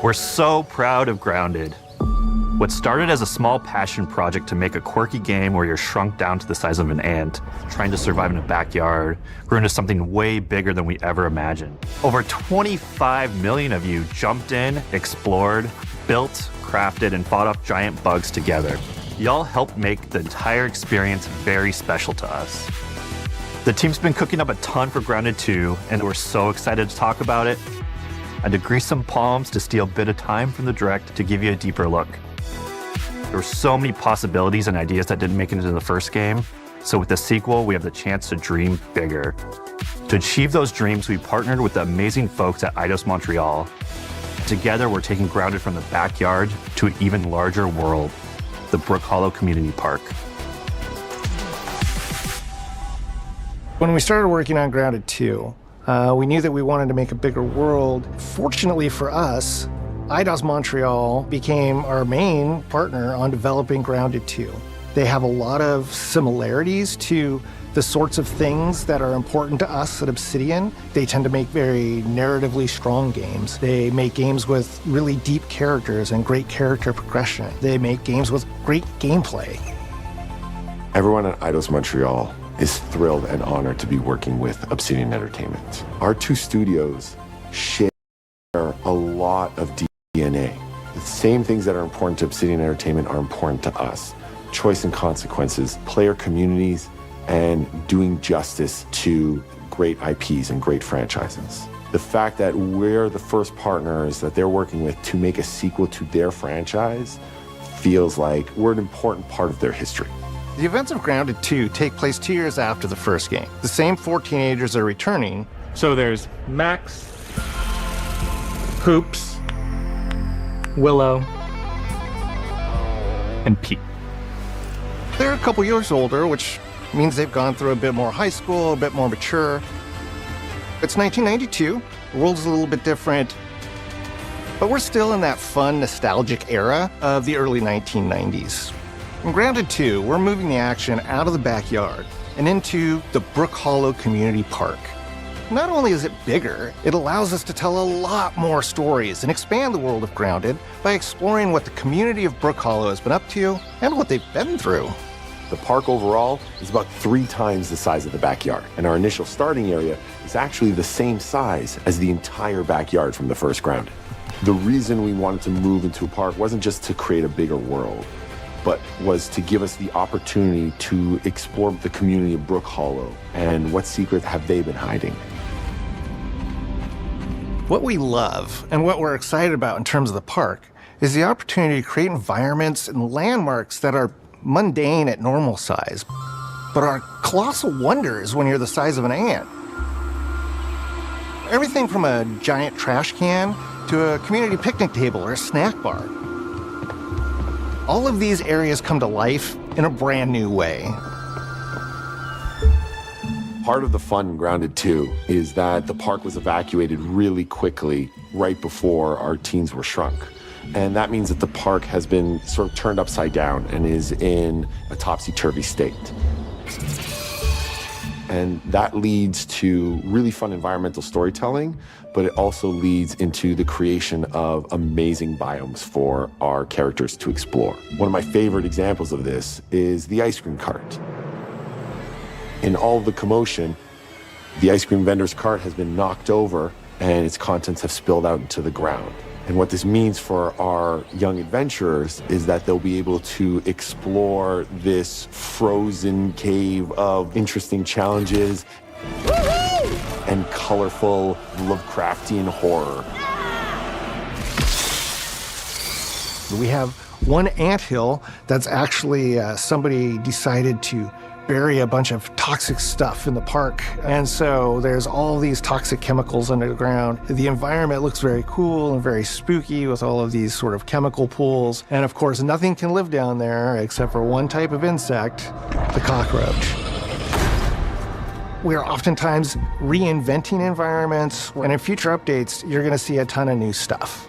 We're so proud of Grounded. What started as a small passion project to make a quirky game where you're shrunk down to the size of an ant, trying to survive in a backyard, grew into something way bigger than we ever imagined. Over 25 million of you jumped in, explored, built, crafted, and fought off giant bugs together. Y'all helped make the entire experience very special to us. The team's been cooking up a ton for Grounded 2, and we're so excited to talk about it. I had to grease some palms to steal a bit of time from the direct to give you a deeper look. There were so many possibilities and ideas that didn't make it into the first game, so with the sequel, we have the chance to dream bigger. To achieve those dreams, we partnered with the amazing folks at Eidos Montreal. Together, we're taking Grounded from the backyard to an even larger world, the Brook Hollow Community Park. When we started working on Grounded 2, we knew that we wanted to make a bigger world. Fortunately for us, Eidos Montreal became our main partner on developing Grounded 2. They have a lot of similarities to the sorts of things that are important to us at Obsidian. They tend to make very narratively strong games. They make games with really deep characters and great character progression. They make games with great gameplay. Everyone at Eidos Montreal is thrilled and honored to be working with Obsidian Entertainment. Our two studios share a lot of DNA. The same things that are important to Obsidian Entertainment are important to us. Choice and consequences, player communities, and doing justice to great IPs and great franchises. The fact that we're the first partners that they're working with to make a sequel to their franchise feels like we're an important part of their history. The events of Grounded 2 take place 2 years after the first game. The same 4 teenagers are returning. So there's Max, Hoops, Willow, And Pete. They're a couple years older, which means they've gone through a bit more high school, a bit more mature. It's 1992, the world's a little bit different, but we're still in that fun, nostalgic era of the early 1990s. In Grounded 2, we're moving the action out of the backyard and into the Brook Hollow Community Park. Not only is it bigger, it allows us to tell a lot more stories and expand the world of Grounded by exploring what the community of Brook Hollow has been up to and what they've been through. The park overall is about 3 times the size of the backyard, and our initial starting area is actually the same size as the entire backyard from the first Grounded. The reason we wanted to move into a park wasn't just to create a bigger world, but was to give us the opportunity to explore the community of Brook Hollow and what secrets have they been hiding. What we love and what we're excited about in terms of the park is the opportunity to create environments and landmarks that are mundane at normal size, but are colossal wonders when you're the size of an ant. Everything from a giant trash can to a community picnic table or a snack bar. All of these areas come to life in a brand new way. Part of the fun in Grounded 2 is that the park was evacuated really quickly right before our teens were shrunk. And that means that the park has been sort of turned upside down and is in a topsy-turvy state. And that leads to really fun environmental storytelling, but it also leads into the creation of amazing biomes for our characters to explore. One of my favorite examples of this is the ice cream cart. In all of the commotion, the ice cream vendor's cart has been knocked over and its contents have spilled out into the ground. And what this means for our young adventurers is that they'll be able to explore this frozen cave of interesting challenges and colorful Lovecraftian horror. We have one anthill that's actually somebody decided to bury a bunch of toxic stuff in the park. And so there's all these toxic chemicals under the ground. The environment looks very cool and very spooky with all of these sort of chemical pools. And of course, nothing can live down there except for one type of insect, the cockroach. We are oftentimes reinventing environments, and in future updates, you're gonna see a ton of new stuff.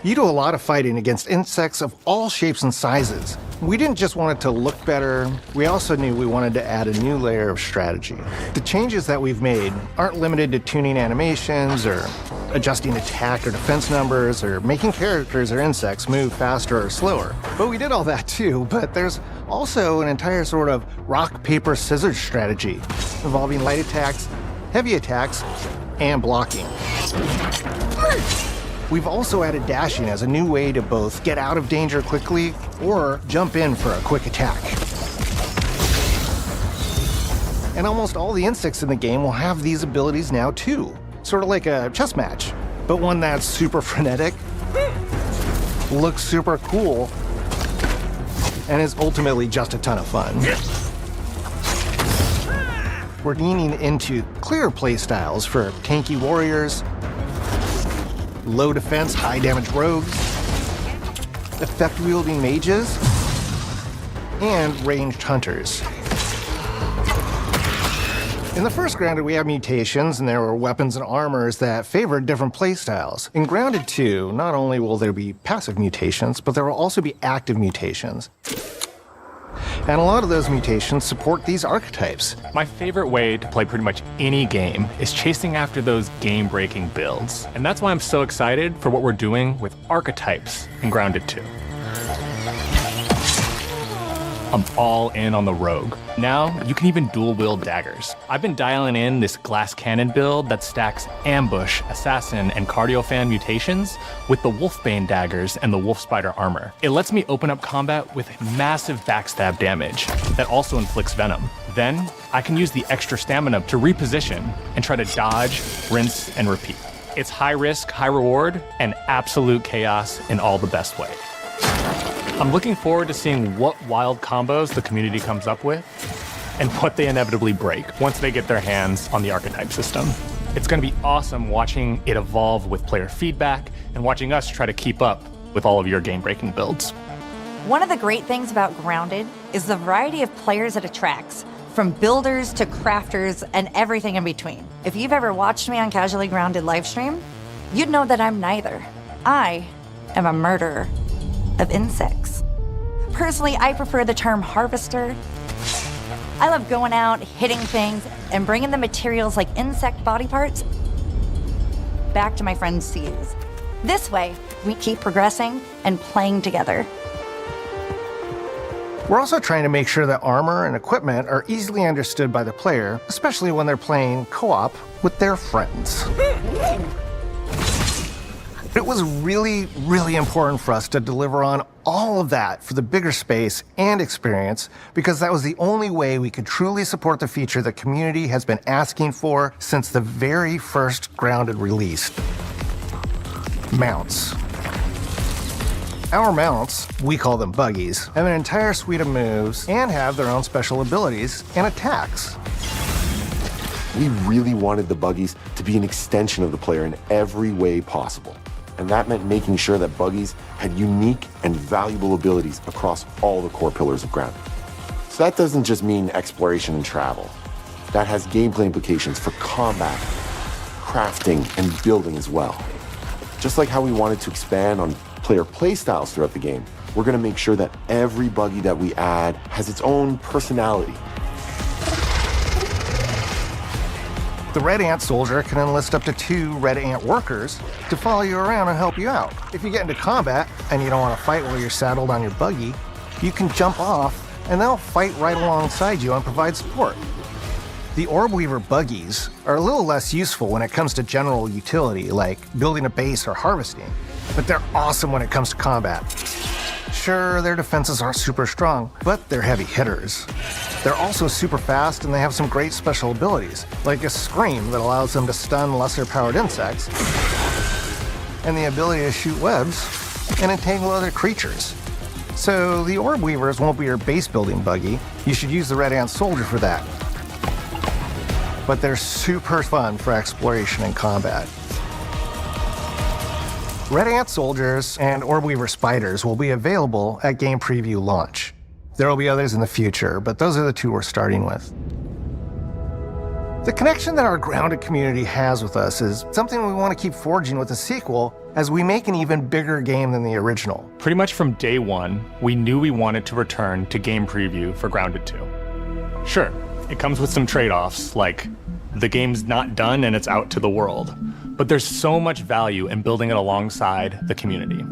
You do a lot of fighting against insects of all shapes and sizes, We didn't just want it to look better, we also knew we wanted to add a new layer of strategy. The changes that we've made aren't limited to tuning animations or adjusting attack or defense numbers or making characters or insects move faster or slower. But we did all that too, but there's also an entire sort of rock, paper, scissors strategy involving light attacks, heavy attacks, and blocking. We've also added dashing as a new way to both get out of danger quickly or jump in for a quick attack. And almost all the insects in the game will have these abilities now too. Sort of like a chess match, but one that's super frenetic, looks super cool, and is ultimately just a ton of fun. We're leaning into clear play styles for tanky warriors, low defense, high damage rogues, effect-wielding mages, and ranged hunters. In the first Grounded, we have mutations, and there were weapons and armors that favored different playstyles. In Grounded 2, not only will there be passive mutations, but there will also be active mutations. And a lot of those mutations support these archetypes. My favorite way to play pretty much any game is chasing after those game-breaking builds. And that's why I'm so excited for what we're doing with archetypes in Grounded 2. I'm all in on the rogue. Now, you can even dual-wield daggers. I've been dialing in this glass cannon build that stacks ambush, assassin, and cardiofan mutations with the wolfbane daggers and the wolf spider armor. It lets me open up combat with massive backstab damage that also inflicts venom. Then, I can use the extra stamina to reposition and try to dodge, rinse, and repeat. It's high risk, high reward, and absolute chaos in all the best way. I'm looking forward to seeing what wild combos the community comes up with and what they inevitably break once they get their hands on the archetype system. It's going to be awesome watching it evolve with player feedback and watching us try to keep up with all of your game-breaking builds. One of the great things about Grounded is the variety of players it attracts, from builders to crafters and everything in between. If you've ever watched me on Casually Grounded livestream, you'd know that I'm neither. I am a murderer of insects. Personally, I prefer the term harvester. I love going out, hitting things, and bringing the materials like insect body parts back to my friends to use. This way, we keep progressing and playing together. We're also trying to make sure that armor and equipment are easily understood by the player, especially when they're playing co-op with their friends. It was really, really important for us to deliver on all of that for the bigger space and experience, because that was the only way we could truly support the feature the community has been asking for since the very first Grounded release. Mounts. Our mounts, we call them buggies, have an entire suite of moves and have their own special abilities and attacks. We really wanted the buggies to be an extension of the player in every way possible. And that meant making sure that buggies had unique and valuable abilities across all the core pillars of Grounded. So that doesn't just mean exploration and travel. That has gameplay implications for combat, crafting, and building as well. Just like how we wanted to expand on player playstyles throughout the game, we're going to make sure that every buggy that we add has its own personality. The Red Ant Soldier can enlist up to 2 Red Ant workers to follow you around and help you out. If you get into combat and you don't want to fight while you're saddled on your buggy, you can jump off and they'll fight right alongside you and provide support. The Orb Weaver buggies are a little less useful when it comes to general utility, like building a base or harvesting, but they're awesome when it comes to combat. Sure, their defenses aren't super strong, but they're heavy hitters. They're also super fast, and they have some great special abilities, like a scream that allows them to stun lesser-powered insects, and the ability to shoot webs and entangle other creatures. So the Orb Weavers won't be your base-building buggy. You should use the Red Ant Soldier for that. But they're super fun for exploration and combat. Red Ant Soldiers and Orb Weaver Spiders will be available at game preview launch. There will be others in the future, but those are the 2 we're starting with. The connection that our Grounded community has with us is something we want to keep forging with the sequel as we make an even bigger game than the original. Pretty much from day one, we knew we wanted to return to game preview for Grounded 2. Sure, it comes with some trade-offs, like the game's not done and it's out to the world, but there's so much value in building it alongside the community.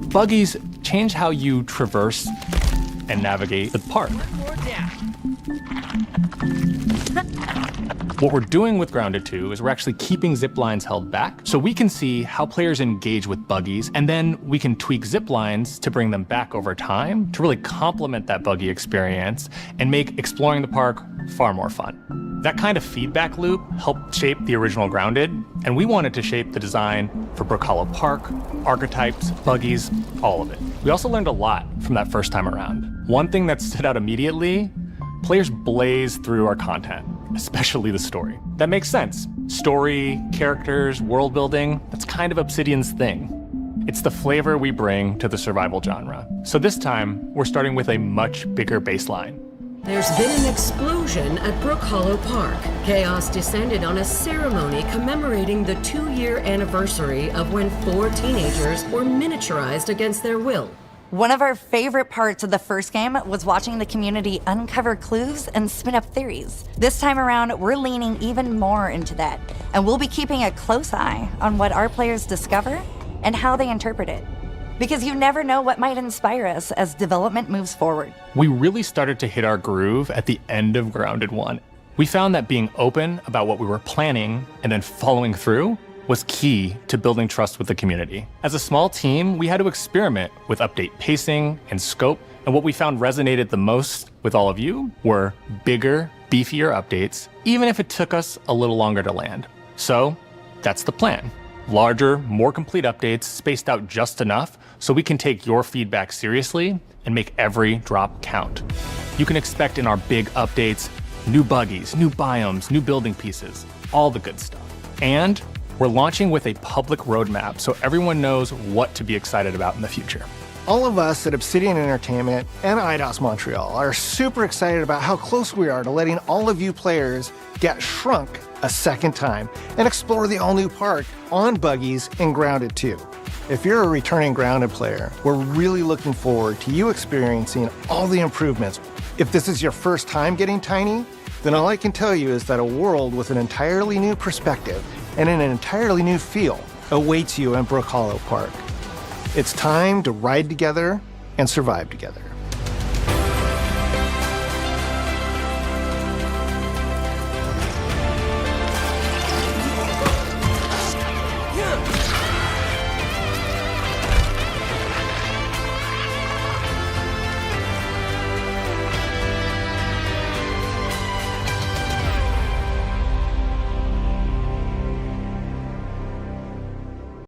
Buggies change how you traverse and navigate the park. What we're doing with Grounded 2 is we're actually keeping zip lines held back so we can see how players engage with buggies, and then we can tweak zip lines to bring them back over time to really complement that buggy experience and make exploring the park far more fun. That kind of feedback loop helped shape the original Grounded, and we wanted to shape the design for Brook Hollow Park, archetypes, buggies, all of it. We also learned a lot from that first time around. One thing that stood out immediately, players blaze through our content, especially the story. That makes sense. Story, characters, world building, that's kind of Obsidian's thing. It's the flavor we bring to the survival genre. So this time, we're starting with a much bigger baseline. There's been an explosion at Brook Hollow Park. Chaos descended on a ceremony commemorating the 2-year anniversary of when 4 teenagers were miniaturized against their will. One of our favorite parts of the first game was watching the community uncover clues and spin up theories. This time around, we're leaning even more into that, and we'll be keeping a close eye on what our players discover and how they interpret it. Because you never know what might inspire us as development moves forward. We really started to hit our groove at the end of Grounded 1. We found that being open about what we were planning and then following through was key to building trust with the community. As a small team, we had to experiment with update pacing and scope, and what we found resonated the most with all of you were bigger, beefier updates, even if it took us a little longer to land. So that's the plan. Larger, more complete updates spaced out just enough so we can take your feedback seriously and make every drop count. You can expect in our big updates, new buggies, new biomes, new building pieces, all the good stuff. And we're launching with a public roadmap so everyone knows what to be excited about in the future. All of us at Obsidian Entertainment and IDOS Montreal are super excited about how close we are to letting all of you players get shrunk a second time and explore the all-new park on buggies in Grounded 2. If you're a returning Grounded player, we're really looking forward to you experiencing all the improvements. If this is your first time getting tiny, then all I can tell you is that a world with an entirely new perspective and an entirely new feel awaits you in Brook Hollow Park. It's time to ride together and survive together.